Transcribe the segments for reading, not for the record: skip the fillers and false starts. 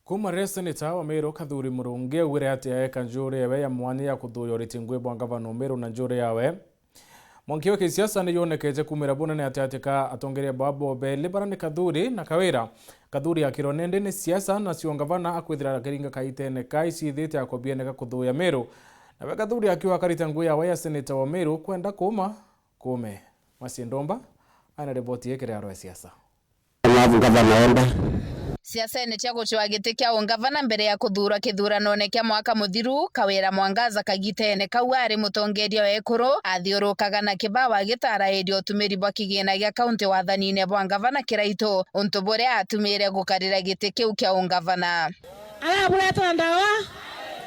Kuma SENETA wa MERU KATHURI murungi ugire atia eka njuri yawe ya mwanya ya kuthuuja URITI ngwibwa ngavana MERU na njuri yawe mwankiwa kisiasa ni yonekeje kumira bunene atia atongeria babo beli barani KATHURI na KAWIRA. KATHURI akironende ni siasa na sio ngavana akwithira kiringa kaitene kai cithite akobiene kuthuuja MERU na KATHURI akiwa karita ngui yawe ya SENETA wa MERU kwenda kume Masindomba ana ripoti yake ya siasa. Siasa ni cia gucwa giti kia ungavana mbere ya kuthura kithurano kia mwaka muthiru. Kawira Mwangaza kagitene kau ari mutongeria wa ekuru athiurukaga na kibawa gitaraeria utumiri bwa kigina gia kaunti wathanine bwa ngavana kiraitu untu buria atumire gukarira giti kiu kia ungavana. Arabuleta ndawa,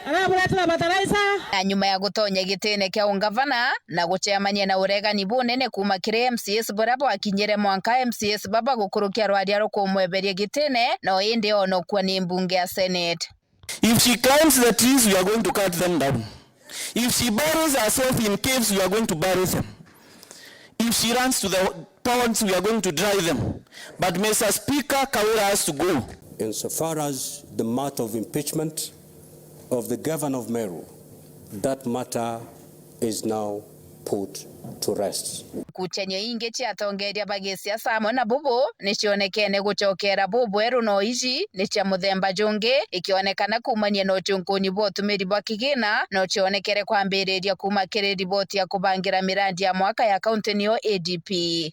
arabuleta bataraisa. Na nyuma ya gutonya gitene kia ungavana na gucemania na uregani bunene kuma kire MCS buria bwakinyire mwanka MCS baba gukurukia rwaria rukumweberia gitene no indi ono kwa ni mbunge ya Senate. If she climbs the trees, we are going to cut them down. If she buries herself in caves, we are going to bury them. If she runs to the ponds, we are going to dry them. But Mr. Speaker, Kawira has to go. Insofar as the matter of impeachment of the governor of MERU, that matter is now put to rest. Kuchenyo inge chia tongeria bagisia samwe na bubu nicionekene guchokera bubu eru no ici ni cia muthemba jungi ikionekana kumania no chunkuni bwa utumiri bwa kigina no cionekere kwambiriria kuma kire riboti ya kubangira mirandi ya mwaka ya kaunti niyo ADP.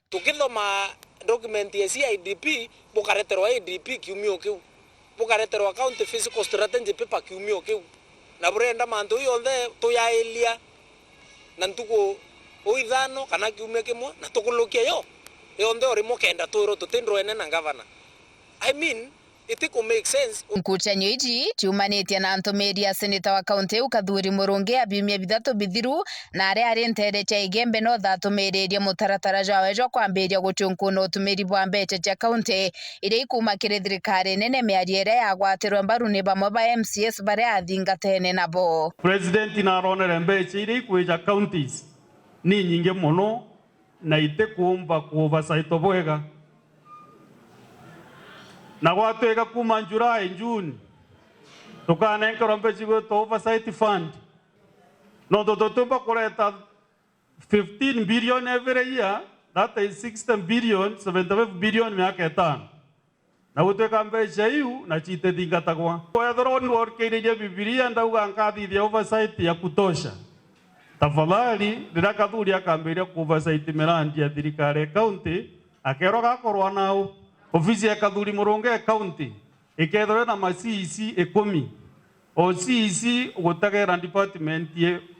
Tukithoma document ya CIDP bukareterwa ADP kiumio kiu bukareterwa county physical strategy paper kiumio kiu na burenda mantu yonthe tuyaelia na ntuko oithano kana kiumia kimwe na tukulukia yo yonthe ori mukenda twiro tutindroene na governor. I mean it could make sense. Nkuchenyo iji ciumanitie na ntumiri ya Seneta wa kaunti KATHURI murungi abiumia bithatu bithiru na ari ntere cha igembe no thatumiririe mutaratara jawe jo kwambiria guchunkuna utumiri bwa mbeca cia kaunti iria ikuma kiri thirikari nene miariere ya gwatirwe mbaru ni bamwe ba MCS baria athingatene nabo. President inaronere mbeca iria ikwica counties ni nyingi muno na ite kuumba oversight bwega na gwatweka kuma July June tukanenkerwa mbeca gwetwa oversight fund no tutumba kureta 15 billion every year, that is 60 billion, 75 billion miaka etano na gutweka mbeca iu na chite thingatagwa wethero ni workeirie Biblia ndauga nkathithia oversight ya kutosha. Tafadhali rira KATHURI akambiria ku oversight mirandi ya thirikari county akero gakorwa nao ofisi ya KATHURI murungi county ikethore na macisi 10 o cisi gutagera department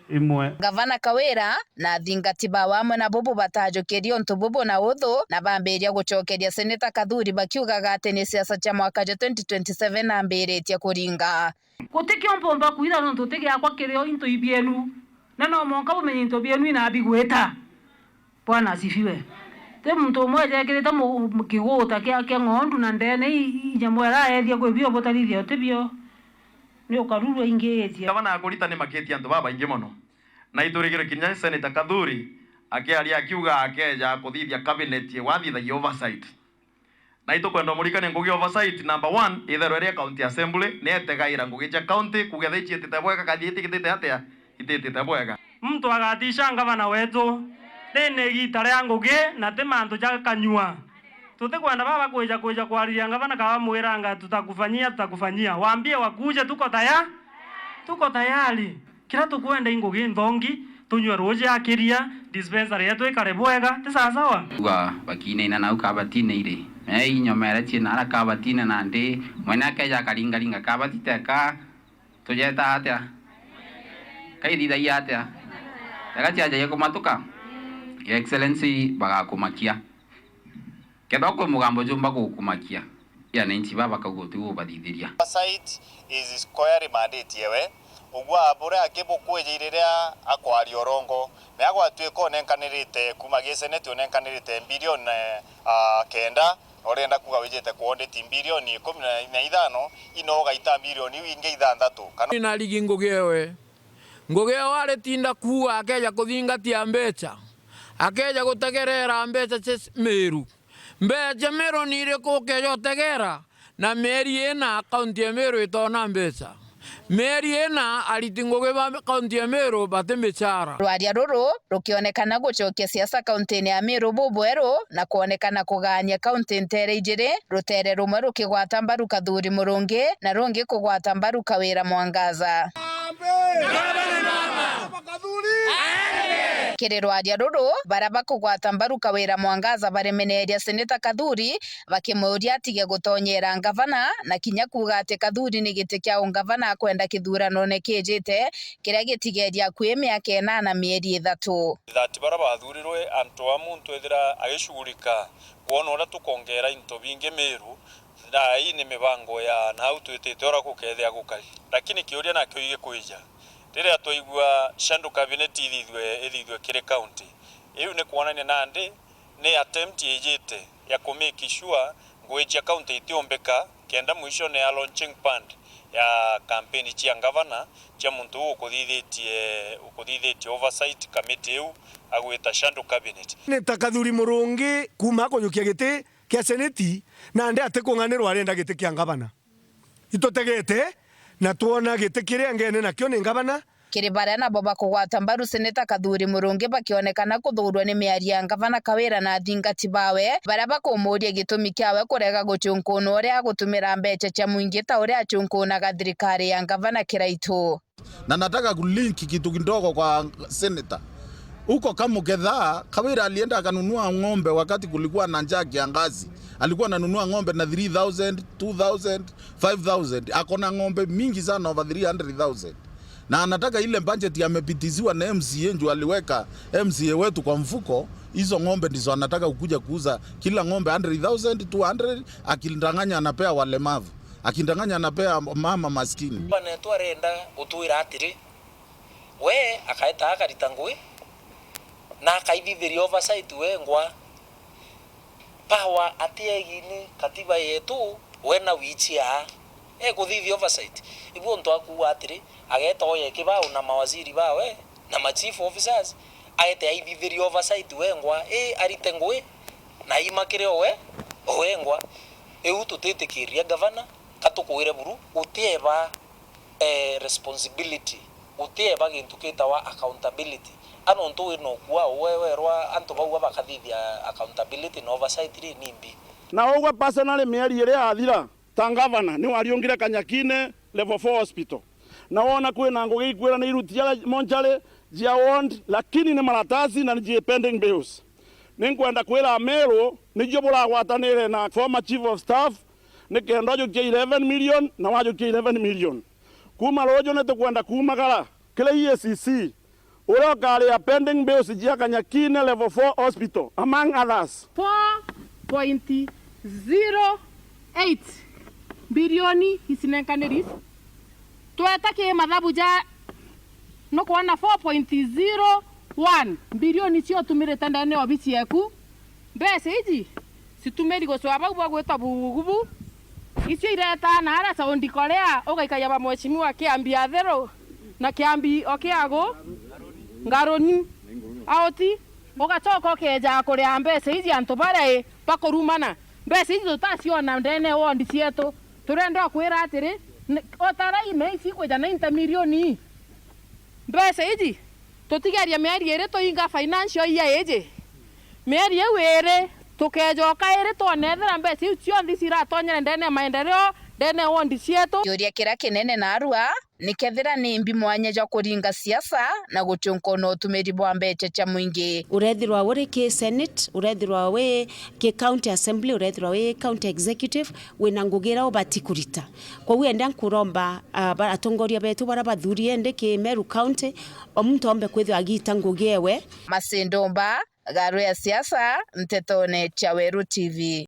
imwe. Gavana Kawira na thingatiba wamwe na bubu batajukirio ntu bubu na uthu na bambiria guchokeria Seneta KATHURI bakiugaga ati ni siasa cha mwaka 2027 na mbiritie kuringa Kutikio mpomba kuira no tutege akwa kireo into ibienu na no monka bumenye into bienu ina bigweta. Bwana asifiwe. Te mtu mmoja kireta mukigota kia ng'ondu na ndene inyamwera ethia kwebio botarithia tebio ni ukaruru ingeetia. Gavana akurita ni maketi antu baba ingi muno na iturigire kinya Seneta KATHURI akiaria akiuga akeja kuthithia cabinet wathithagia oversight na itukwenda murikane ngugi oversight number 1 itherwe ria county assembly ni etegaira ngugi cha county kugetha ichietete bwega kathieti kitete atia itete bwega mtu agatisha gavana wetu nene gitare ya ngugi na te mantu ja kanyua tutikwenda baba kuja kwariria gavana kawa mwiranga tutakufanyia waambie wakuje tuko tayari kila tukwenda ngugi ndongi tunywe roje akiria dispensary yetu ikare bwega ti sawa uga bakine ina nau kabatine ire inyomere china ara kabatine na ndi mwena keja karinga kabatite ka tujeta atia kaithitha iatia tagatia jaye kumatuka Your Excellency bagakumakia kedoko mugambo jumba kukumakia ya nenchi baba kagutu ubadithiria site is square mandate yewe ugwa abura akebo kwejiriria akwari orongo me agwatweko nenkanirite kuma Senate nenkanirite billion kenda orenda kuga wijete kuonde bilioni 15 inoga ita bilioni winge ithandatu kana ina ligi ngugewe wale tinda kuwa akeja kuthingatia mbeca akeja gutegerera mbeca MERU mbeca MERU ni ire kukeja gutegera na meri ena kaunti ya Meru itona mbeca. Meri ena ariti ngugi ba kaunti ya Meru bate mbicara. Rwaria ruru rukionekana gucokia siasa kaunti ya Meru bubweru na kuonekana kuganya kaunti ntere ijiri, rutere rumwe rukigwata mbaru Kathuri Murungi na rungi kugwata mbaru Kawira Mwangaza. Kiri rwaria ruru baraba kugwata mbaru Kawira Mwangaza baremeneria seneta Kathuri bakimuria atige gutonyera ngavana na kinya kuga ati Kathuri ni giti kia ungavana akwenda kithurano nekijite kiria gitigeria kwi miaka 8 na mieri 3 thati baraba bathurirwe antu a muntu ethira agicugurika kuona ura tukongera into bingi Meru na hii ni mibango ya na utwitite ora kukethia gukari lakini kiuria na kio igikuija rĩrĩa twaigua shandu cabinet ithithwe kire county iu ni kuonania nandi ni attempt yejete ya kumake sure ngweja county itiombeka kenda mwisho ne launching fund ya campaign cia governor cia muntu ukuthithitie oversight committee iu agwita shandu cabinet ni Kathuri Murungi kuma kunyukia giti kia seneti na ndi ate kunganirwa arenda giti kia governor itotegete na tuona giti kiria ngene nakio ni ngavana kiri baria na boba kugwata mbaru seneta Kathuri Murungi bakionekana kuthurwo ni miaria ngavana Kawira na thingati bawe baria bakumuria gitumi kiawe kurega guchunkuna uria gutumira mbeca cia muingi ta uria achunkunaga thirikari ya ngavana kiraitu. Na nataka kulinki kitu kidogo kwa seneta. Huko Kamuketha Kawira alienda akanunua ng'ombe wakati kulikuwa na njaa kiangazi. Alikuwa ananunua ng'ombe na 3,000, 2,000, 5,000. Akona ng'ombe mingi sana over 300,000. Na anataka ile budget yamepitiziwa na MCA ndio aliweka MCA wetu kwa mfuko. Hizo ng'ombe ndizo anataka kukuja kuuza kila ng'ombe 100,000, 200 akindanganya anapea walemavu. Akindanganya anapea mama maskini. Bana twarenda utuira atiri. We akaita akaritangwe. Na akaithithiria oversight we ngwa power atiegini katiba yetu wena wichia kuthithia oversight ibu nto akuwa atiri ageta oye kibao na mawaziri bawe na ma chief officers aite aithithiria oversight we ngwa aritengwe na imakire we ngwa tutitikiria governor katukwire buru utieba responsibility utieba gintu kitawa accountability ano nto ino kwa wewe rwa anto bauwa bakathithia accountability na oversight ri nimbi na ogwe personally mieri ire athira ta governor ni wariongire Kanyakine level 4 hospital na wona kwina ngugi ikwira ni irutia monjale jia ward lakini ni maratasi na ni pending bills ninkwenda kwira Meru ni jobora gwatanire na former chief of staff ni kenda jo 11 million na wajo 11 million kuma rojo ne tukwenda kumagara kile EACC ura kali ya pending bills jia Kanyakine level 4 hospital among others 4.08 bilioni hisinenkaniri twetake mathabu ja no kuona 4.01 bilioni cio tumirite ndane obisi yaku mbese iji situmeri gocwaba bwa gweta bugubu icio ireta na ara saundi korea ugaikaya ba mheshimiwa kiambia thero na kiambi okiago ngaroni aoti ugacoka keja kuria mbese iji antu bare pakorumana mbese iji tutaciona ndene wondi cietu turenda kwira atiri otara ime isi kweja 90 milioni mbese iji tutigeria mieri ire toinga financial year iji mieri ewere tukejoka ire tonethera mbese icio ndisira tonyere ndene maendeleo ndene wondi cietu yuria kira kinene na arua nikethira ni mbi mwanya ja kuringa siasa na guchunkona utumiri bwa mbeca cia muingi urethirwa uri ki senate urethirwa we ki county assembly urethirwa we county executive wina ngugira ubatikurita kwa wenda nkuromba atongoria betu bara bathurie ndi ki Meru county omuntu ombe kwithwa agita ngugiewe Masindomba Gaaru Ya Ciaca Ntetone cha Weru TV.